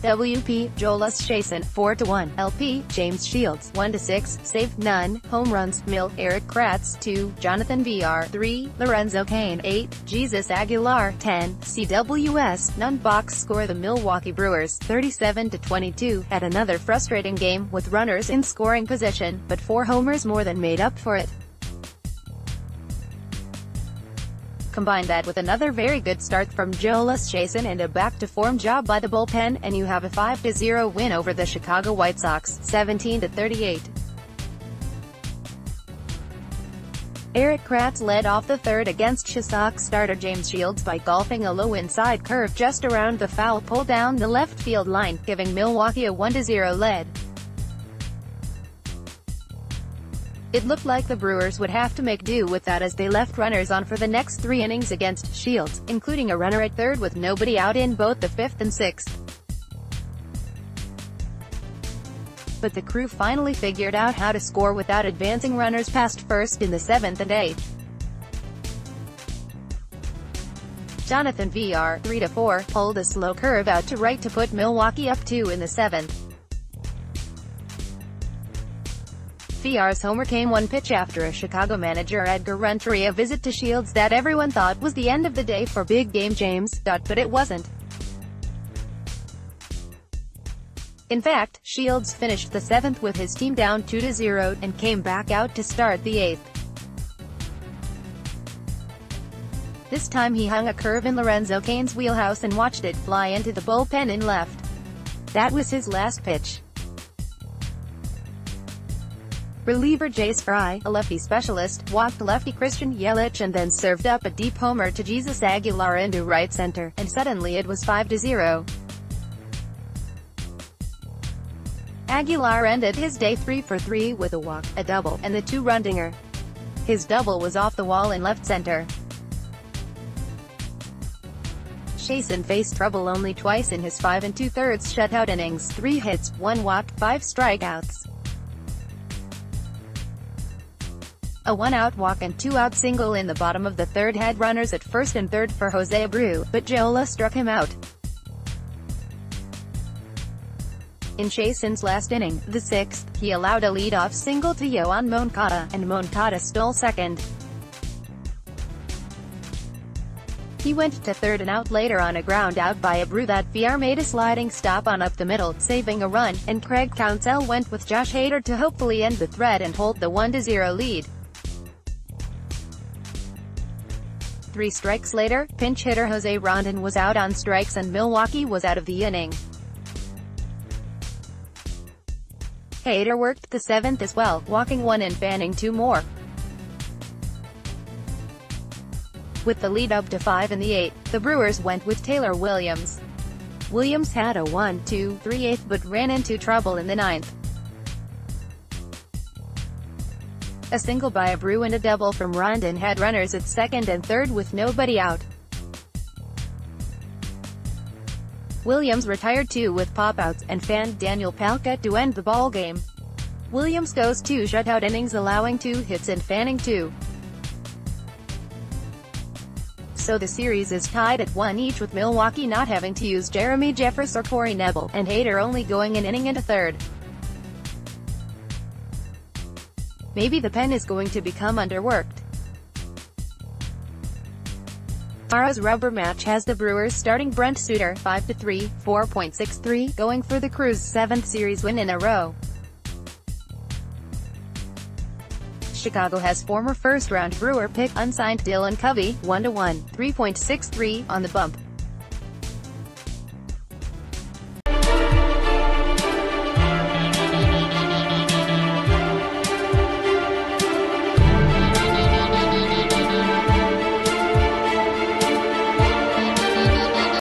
WP, Jhoulys Chacin, 4-1, LP, James Shields, 1-6, saved none, home runs, Mil, Erik Kratz, 2, Jonathan Villar, 3, Lorenzo Cain, 8, Jhoulys Aguilar, 10, CWS, none. Box score: the Milwaukee Brewers, 37-22, had another frustrating game, with runners in scoring position, but 4 homers more than made up for it. Combine that with another very good start from Jhoulys Chacin and a back-to-form job by the bullpen, and you have a 5-0 win over the Chicago White Sox, 17-38. Erik Kratz led off the third against Sox starter James Shields by golfing a low inside curve just around the foul pole down the left field line, giving Milwaukee a 1-0 lead. It looked like the Brewers would have to make do with that as they left runners on for the next 3 innings against Shields, including a runner at third with nobody out in both the 5th and 6th. But the crew finally figured out how to score without advancing runners past first in the 7th and 8th. Jonathan Villar, 3-4, pulled a slow curve out to right to put Milwaukee up 2 in the 7th. Villar's homer came one pitch after a Chicago manager Edgar Renteria visit to Shields that everyone thought was the end of the day for big game James, but it wasn't. In fact, Shields finished the 7th with his team down 2-0, and came back out to start the 8th. This time he hung a curve in Lorenzo Cain's wheelhouse and watched it fly into the bullpen in left. That was his last pitch. Reliever Jace Fry, a lefty specialist, walked lefty Christian Yelich and then served up a deep homer to Jhoulys Aguilar into right center, and suddenly it was 5-0. Aguilar ended his day 3 for 3 with a walk, a double, and the 2-run dinger. His double was off the wall in left center. Chacin faced trouble only twice in his 5 2/3 shutout innings, 3 hits, 1 walk, 5 strikeouts. A 1-out walk and 2-out single in the bottom of the 3rd had runners at 1st and 3rd for Jose Abreu, but Jhoulys struck him out. In Chacin's last inning, the 6th, he allowed a lead-off single to Yoan Moncada, and Moncada stole second. He went to 3rd and out later on a ground out by Abreu that Villar made a sliding stop on up the middle, saving a run, and Craig Counsell went with Josh Hader to hopefully end the threat and hold the 1-0 lead. 3 strikes later, pinch hitter Jose Rondon was out on strikes and Milwaukee was out of the inning. Hader worked the 7th as well, walking 1 and fanning 2 more. With the lead up to 5 in the 8th, the Brewers went with Taylor Williams. Williams had a 1-2-3/8 but ran into trouble in the 9th. A single by Abreu and a double from Rondon had runners at 2nd and 3rd with nobody out. Williams retired 2 with pop-outs, and fanned Daniel Palka to end the ballgame. Williams goes 2 shutout innings allowing 2 hits and fanning 2. So the series is tied at 1 each with Milwaukee not having to use Jeremy Jeffress or Corey Knebel, and Hader only going an inning and a 1/3. Maybe the pen is going to become underworked. Tomorrow's rubber match has the Brewers starting Brent Suter, 5-3, 4.63, going for the Crew's 7th series win in a row. Chicago has former first-round Brewer pick unsigned Dylan Covey, 1-1, 3.63, on the bump.